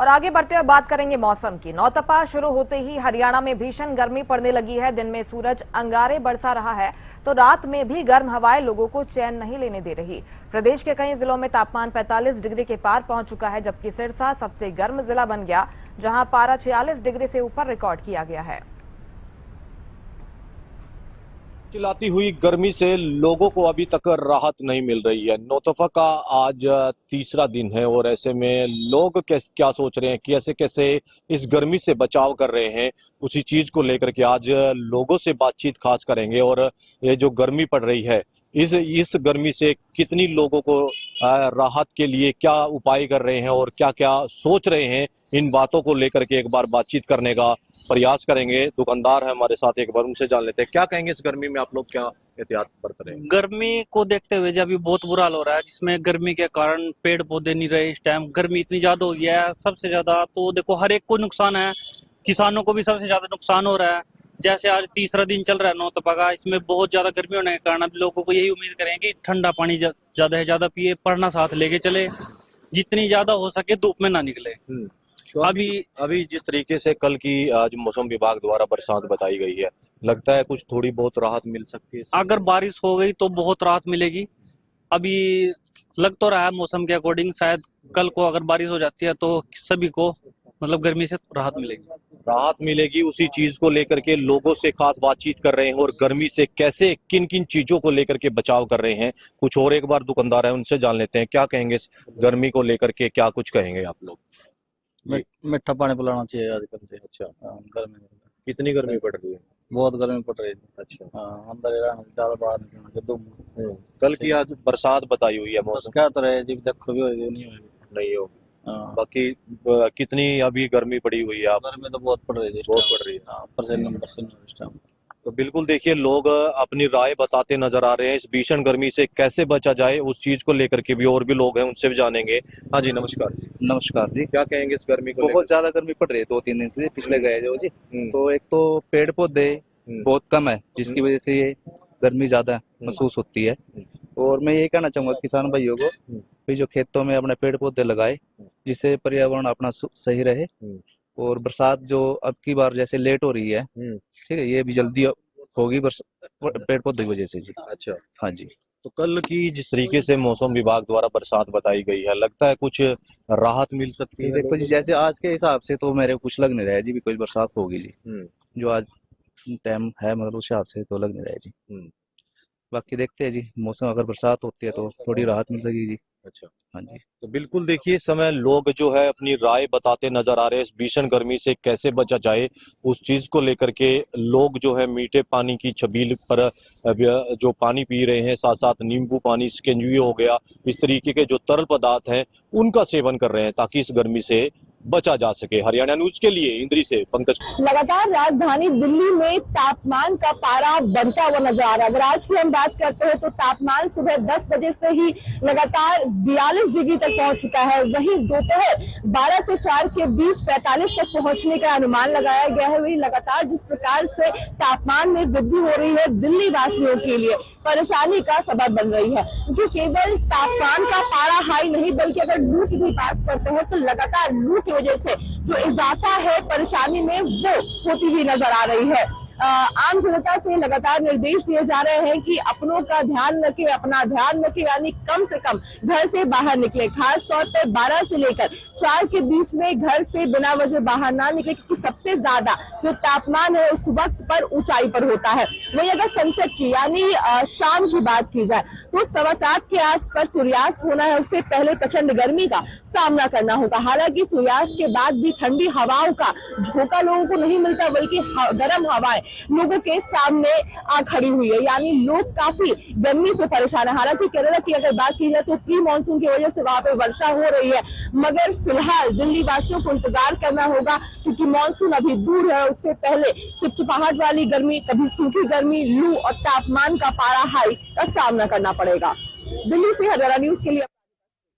और आगे बढ़ते हुए बात करेंगे मौसम की। नौतपा शुरू होते ही हरियाणा में भीषण गर्मी पड़ने लगी है। दिन में सूरज अंगारे बरसा रहा है तो रात में भी गर्म हवाएं लोगों को चैन नहीं लेने दे रही। प्रदेश के कई जिलों में तापमान 45 डिग्री के पार पहुंच चुका है, जबकि सिरसा सबसे गर्म जिला बन गया, जहां पारा 46 डिग्री से ऊपर रिकॉर्ड किया गया है। चिल्लाती हुई गर्मी से लोगों को अभी तक राहत नहीं मिल रही है। नौतपा का आज तीसरा दिन है और ऐसे में लोग क्या सोच रहे हैं, कैसे कैसे इस गर्मी से बचाव कर रहे हैं, उसी चीज को लेकर के आज लोगों से बातचीत खास करेंगे। और ये जो गर्मी पड़ रही है, इस गर्मी से कितनी लोगों को राहत के लिए क्या उपाय कर रहे हैं और क्या क्या सोच रहे हैं, इन बातों को लेकर के एक बार बातचीत करने का प्रयास करेंगे। दुकानदार है हमारे साथ, एक बार उनसे जान लेते हैं क्या कहेंगे। इस गर्मी में आप लोग क्या एहतियात बरत रहे हैं? गर्मी को देखते हुए जब अभी बहुत बुरा हाल हो रहा है, जिसमें गर्मी के कारण पेड़ पौधे नहीं रहे। इस टाइम गर्मी इतनी ज्यादा हो गया है, सबसे ज्यादा तो देखो हर एक को नुकसान है, किसानों को भी सबसे ज्यादा नुकसान हो रहा है। जैसे आज तीसरा दिन चल रहा है नौतपा का, इसमें बहुत ज्यादा गर्मी होने के कारण अब लोगों को यही उम्मीद करें कि ठंडा पानी ज्यादा से ज्यादा पिए, पढ़ना साथ लेके चले, जितनी ज्यादा हो सके धूप में ना निकले। तो अभी जिस तरीके से कल की आज मौसम विभाग द्वारा बरसात बताई गई है, लगता है कुछ थोड़ी बहुत राहत मिल सकती है? अगर बारिश हो गई तो बहुत राहत मिलेगी। अभी लग तो रहा है मौसम के अकॉर्डिंग, शायद कल को अगर बारिश हो जाती है तो सभी को मतलब गर्मी से राहत मिलेगी। उसी चीज को लेकर के लोगों से खास बातचीत कर रहे हैं और गर्मी से कैसे किन किन चीजों को लेकर के बचाव कर रहे हैं। कुछ और एक बार दुकानदार है, उनसे जान लेते हैं क्या कहेंगे। इस गर्मी को लेकर के क्या कुछ कहेंगे आप लोग? मीठा पानी पिलाना चाहिए आजकल से। अच्छा, गर्मी कितनी गर्मी पड़ रही है? बहुत गर्मी पड़ रही है। अच्छा, अंदर ही रहना, ज्यादा बाहर नहीं जाना। कल की आज बरसात बताई हुई है, मौसम क्या तो रहे जी, देखो भी होगी नहीं होगी। नहीं होगी। बाकी कितनी अभी गर्मी पड़ी हुई है? आप गर्मी तो बहुत पड़ रही है, बहुत पड़ रही है। परसेंट इस टाइम। तो बिल्कुल देखिए, लोग अपनी राय बताते नजर आ रहे हैं। इस भीषण गर्मी से कैसे बचा जाए उस चीज को लेकर के भी और भी लोग हैं, उनसे भी जानेंगे। हाँ जी, नमस्कार जी। नमस्कार जी। क्या कहेंगे इस गर्मी को? बहुत ज्यादा गर्मी पड़ रही है 2-3 दिन से, पिछले गए जो जी। तो एक तो पेड़ पौधे बहुत कम है, जिसकी वजह से ये गर्मी ज्यादा महसूस होती है। और मैं ये कहना चाहूंगा किसान भाइयों को भी जो खेतों में अपने पेड़ पौधे लगाए, जिससे पर्यावरण अपना सही रहे। और बरसात जो अब की बार जैसे लेट हो रही है, ठीक है, ये भी जल्दी होगी पेड़ पौधे की वजह से जी। अच्छा, हाँ जी। तो कल की जिस तरीके से मौसम विभाग द्वारा बरसात बताई गई है, लगता है कुछ राहत मिल सकती है? देखो जी, जैसे आज के हिसाब से तो मेरे कुछ लग नहीं रहा है जी भी कोई बरसात होगी जी। जो आज टाइम है मतलब उस हिसाब से तो लग नहीं रहा है जी। बाकी देखते हैं जी, मौसम अगर बरसात होती है तो थोड़ी राहत मिल सकेगी जी। अच्छा, हाँ जी। तो बिल्कुल देखिए, इस समय लोग जो है अपनी राय बताते नजर आ रहे हैं। इस भीषण गर्मी से कैसे बचा जाए उस चीज को लेकर के लोग जो है मीठे पानी की छबील पर जो पानी पी रहे हैं, साथ साथ नींबू पानी, शिकंजी हो गया, इस तरीके के जो तरल पदार्थ हैं उनका सेवन कर रहे हैं ताकि इस गर्मी से बचा जा सके। हरियाणा न्यूज के लिए इंद्री से पंकज। लगातार राजधानी दिल्ली में तापमान का पारा बढ़ता हुआ नजर आ रहा है। अगर आज की हम बात करते हैं तो तापमान सुबह 10 बजे से ही लगातार 42 डिग्री तक पहुंच चुका है। वहीं दोपहर 12 से 4 के बीच 45 तक पहुंचने का अनुमान लगाया गया है। वही लगातार जिस प्रकार से तापमान में वृद्धि हो रही है, दिल्ली वासियों के लिए परेशानी का सबब बन रही है, क्योंकि केवल तापमान का पारा हाई नहीं, बल्कि अगर लू की भी बात करते हैं तो लगातार लू की वजह से जो इजाफा है परेशानी में वो होती हुई नजर आ रही है। आम जनता से लगातार निर्देश दिए जा रहे हैं कि अपनों का ध्यान रखें, अपना ध्यान रखें, यानी कम से कम घर से बाहर निकले। खास तौर पर 12 से लेकर 4 के बीच में घर से बिना वजह बाहर ना निकले, क्योंकि सबसे ज्यादा जो तापमान है उस वक्त पर ऊंचाई पर होता है। वही अगर सनसेट की यानी शाम की बात की जाए तो 7:15 के आसपास सूर्यास्त होना है, उससे पहले प्रचंड गर्मी का सामना करना होगा। हालांकि सूर्यास्त के बाद भी ठंडी हवाओं का झोंका लोगों को नहीं मिलता, बल्कि गर्म हवाएं लोगों के सामने आ खड़ी हुई है, यानी लोग काफी गर्मी से परेशान है। हालांकि केरला की अगर बात की जाए तो प्री मानसून की वजह से वहां पे वर्षा हो रही है, मगर फिलहाल दिल्ली वासियों को इंतजार करना होगा, क्योंकि मानसून अभी दूर है। उससे पहले चिपचिपाहट वाली गर्मी, कभी सूखी गर्मी, लू और तापमान का पारा हाई का सामना करना पड़ेगा। दिल्ली से हरियाणा न्यूज के लिए